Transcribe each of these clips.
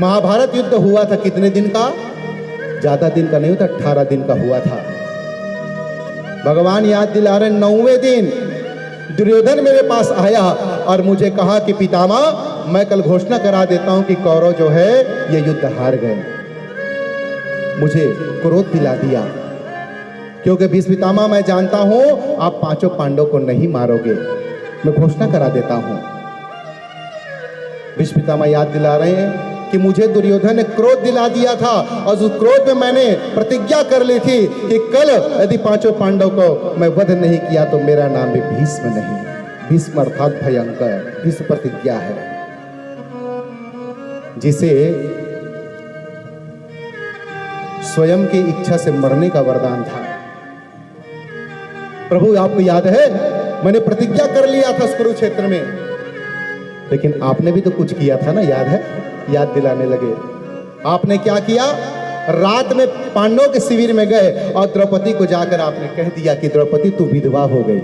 महाभारत युद्ध हुआ था कितने दिन का? ज्यादा दिन का नहीं था, 18 दिन का हुआ था। भगवान याद दिला रहे, 9वें दिन दुर्योधन मेरे पास आया और मुझे कहा कि पितामह, मैं कल घोषणा करा देता हूं कि कौरव जो है ये युद्ध हार गए। मुझे क्रोध दिला दिया, क्योंकि भीष्म पितामह मैं जानता हूं आप 5 पांडवों को नहीं मारोगे, मैं घोषणा करा देता हूं। भीष्म पितामह याद दिला रहे हैं कि मुझे दुर्योधन ने क्रोध दिला दिया था और उस क्रोध में मैंने प्रतिज्ञा कर ली थी कि कल यदि 5 पांडव को मैं वध नहीं किया तो मेरा नाम भी भीष्म नहीं। भीष्म अर्थात भयंकर, भीष्म प्रतिज्ञा है जिसे स्वयं की इच्छा से मरने का वरदान था। प्रभु आपको याद है, मैंने प्रतिज्ञा कर लिया था कुरुक्षेत्र में, लेकिन आपने भी तो कुछ किया था ना, याद है? याद दिलाने लगे। आपने क्या किया? रात में पांडवों के शिविर में गए और द्रौपदी को जाकर आपने कह दिया कि द्रौपदी तू विधवा हो गई।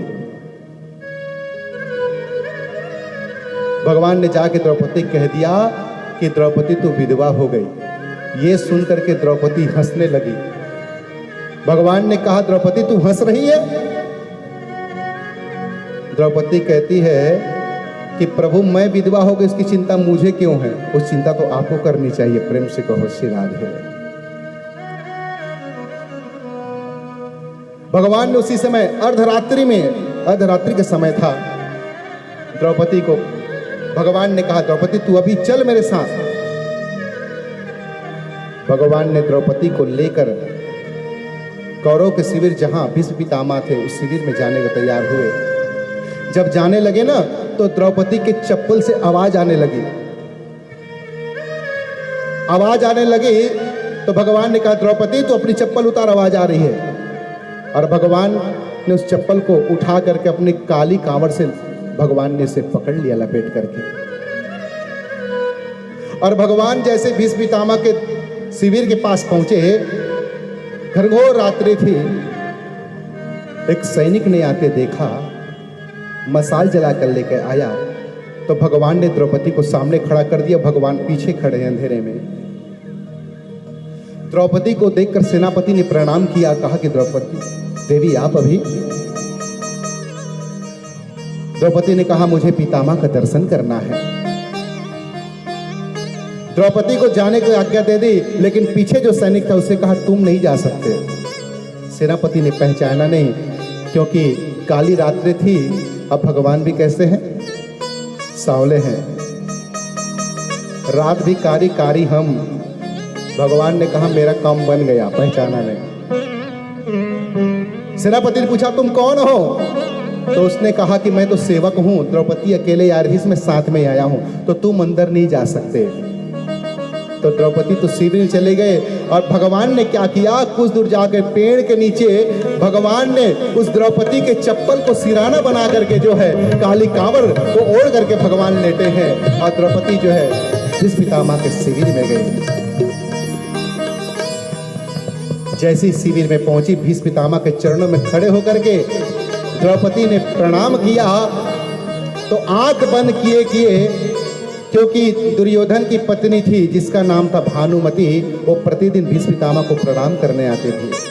भगवान ने जाके द्रौपदी कह दिया कि द्रौपदी तू विधवा हो गई। ये सुनकर के द्रौपदी हंसने लगी। भगवान ने कहा, द्रौपदी तू हंस रही है? द्रौपदी कहती है कि प्रभु मैं विधवा हो गई, इसकी चिंता मुझे क्यों है? उस चिंता तो आपको करनी चाहिए। प्रेम से कहो श्री राधे। भगवान ने उसी समय अर्धरात्रि में, अर्धरात्रि के समय था, द्रौपदी को भगवान ने कहा, द्रौपदी तू अभी चल मेरे साथ। भगवान ने द्रौपदी को लेकर कौरव के शिविर जहां भीष्म पितामह थे उस शिविर में जाने को तैयार हुए। जब जाने लगे ना तो द्रौपदी के चप्पल से आवाज आने लगी। आवाज आने लगी तो भगवान ने कहा, द्रौपदी तू अपनी चप्पल उतार, आवाज आ रही है। और भगवान ने उस चप्पल को उठा करके अपनी काली कांवड़ से भगवान ने इसे पकड़ लिया लपेट करके। और भगवान जैसे भीष्म पितामह के शिविर के पास पहुंचे, घनघोर रात्रि थी, एक सैनिक ने आके देखा, मसाल जला कर लेकर आया तो भगवान ने द्रौपदी को सामने खड़ा कर दिया। भगवान पीछे खड़े हैं अंधेरे में। द्रौपदी को देखकर सेनापति ने प्रणाम किया, कहा कि द्रौपदी देवी आप अभी? द्रौपदी ने कहा, मुझे पितामह का दर्शन करना है। द्रौपदी को जाने की आज्ञा दे दी, लेकिन पीछे जो सैनिक था उसे कहा, तुम नहीं जा सकते। सेनापति ने पहचाना नहीं, क्योंकि काली रात्रि थी। अब भगवान भी कैसे हैं? सांवले हैं। रात भी कारी कारी हम। भगवान ने कहा, मेरा काम बन गया, पहचाना नहीं। सेनापति ने पूछा, तुम कौन हो? तो उसने कहा कि मैं तो सेवक हूं, द्रौपदी अकेले यार भीष्म साथ में आया हूं, तो तुम अंदर नहीं जा सकते। तो द्रौपदी तो शिविर चले गए। और भगवान ने क्या किया, कुछ दूर जाकर पेड़ के नीचे भगवान ने उस द्रौपदी के चप्पल को सिराना बना करके जो है काली कांवर को ओढ़ करके भगवान लेटे हैं। और द्रौपदी जो है भीष्म पितामह के शिविर में गई। जैसी शिविर में पहुंची, भीष्म पितामह के चरणों में खड़े होकर के द्रौपदी ने प्रणाम किया तो आंख बंद किए किए, क्योंकि दुर्योधन की पत्नी थी जिसका नाम था भानुमति, वो प्रतिदिन भीष्म पितामह को प्रणाम करने आते थे।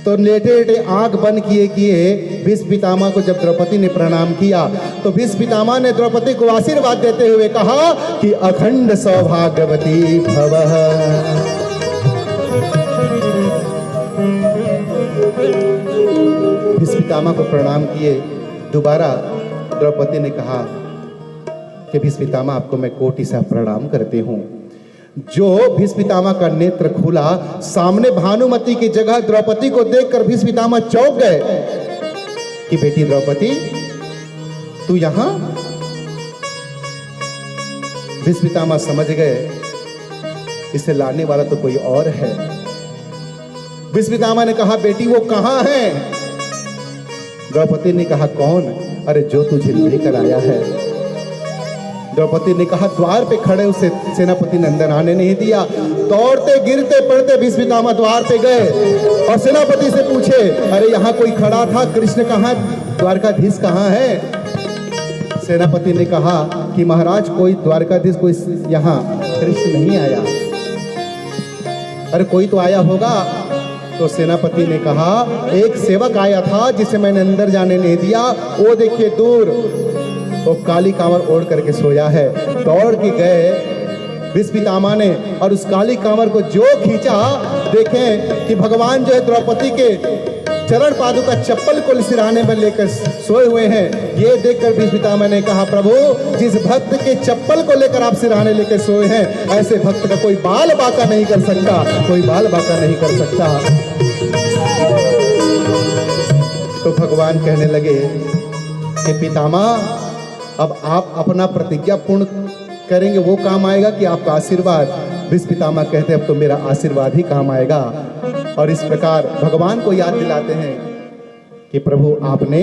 तो लेटे लेटे आंख बंद किए किए भीष्म पितामह को जब द्रौपदी ने प्रणाम किया तो भीष्म पितामह ने द्रौपदी को आशीर्वाद देते हुए कहा कि अखंड सौभाग्यवती भवः। भीष्म पितामह को प्रणाम किए। दोबारा द्रौपदी ने कहा कि भीष्म पितामह आपको मैं कोटि से प्रणाम करती हूं। जो भीष्म पितामह का नेत्र खुला, सामने भानुमति की जगह द्रौपदी को देखकर भीष्म पितामह चौंक गए कि बेटी द्रौपदी तू यहां? भीष्म पितामह समझ गए इसे लाने वाला तो कोई और है। भीष्म पितामह ने कहा, बेटी वो कहां है? द्रौपदी ने कहा, कौन? अरे जो तुझे लेकर आया है। द्रौपदी ने कहा, द्वार पे खड़े उसे सेनापति ने अंदर आने नहीं दिया। दौड़ते गिरते पड़ते भीष्म पितामह द्वार पे गए और सेनापति से पूछे, अरे यहाँ कोई खड़ा था, कृष्ण कहाँ, द्वारकाधीश कहाँ है? सेनापति ने कहा कि महाराज कोई द्वारकाधीश, कोई यहाँ कृष्ण नहीं आया। अरे कोई तो आया होगा। तो सेनापति ने कहा एक सेवक आया था जिसे मैंने अंदर जाने नहीं दिया, वो देखिए दूर वो काली कांवर ओढ़ करके सोया है। दौड़ के गए भीष्म पितामह ने और उस काली कांवर को जो खींचा, देखें कि भगवान जो है द्रौपदी के चरण पादुका चप्पल को सिरहाने में लेकर सोए हुए हैं। ये देखकर भीष्म पितामह ने कहा प्रभु, जिस भक्त के चप्पल को लेकर आप सिरहाने लेकर सोए हैं, ऐसे भक्त का कोई बाल बाका नहीं कर सकता, कोई बाल बाका नहीं कर सकता। तो भगवान कहने लगे कि पितामह अब आप अपना प्रतिज्ञा पूर्ण करेंगे, वो काम आएगा कि आपका आशीर्वाद। भीष्म पितामह कहते अब तो मेरा आशीर्वाद ही काम आएगा। और इस प्रकार भगवान को याद दिलाते हैं कि प्रभु आपने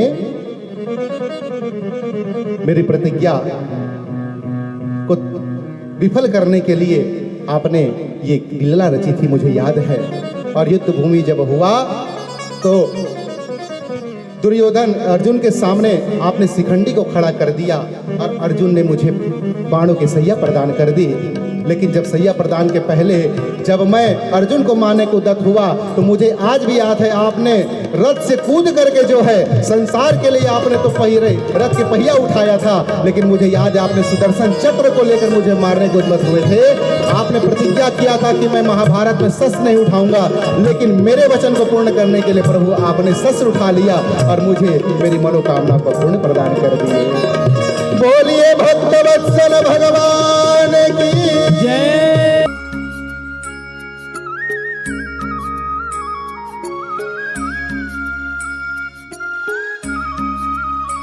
मेरी प्रतिज्ञा को विफल करने के लिए आपने ये लीला रची थी, मुझे याद है। और युद्ध भूमि जब हुआ तो दुर्योधन अर्जुन के सामने आपने शिखंडी को खड़ा कर दिया और अर्जुन ने मुझे बाणों की सैया प्रदान कर दी। लेकिन जब सैया प्रदान के पहले जब मैं अर्जुन को मारने को उद्यत हुआ तो मुझे आज भी याद है, आपने रथ से कूद करके जो है संसार के लिए आपने तो पहिरे रथ के पहिया उठाया था, लेकिन मुझे याद है आपने सुदर्शन चक्र को लेकर मुझे मारने को उद्यत हुए थे। आपने प्रतिज्ञा किया था कि मैं महाभारत में शस्त्र नहीं उठाऊंगा, लेकिन मेरे वचन को पूर्ण करने के लिए प्रभु आपने शस्त्र उठा लिया और मुझे मेरी मनोकामना को पूर्ण प्रदान कर दिए। बोलिए भक्तवत्सल भगवान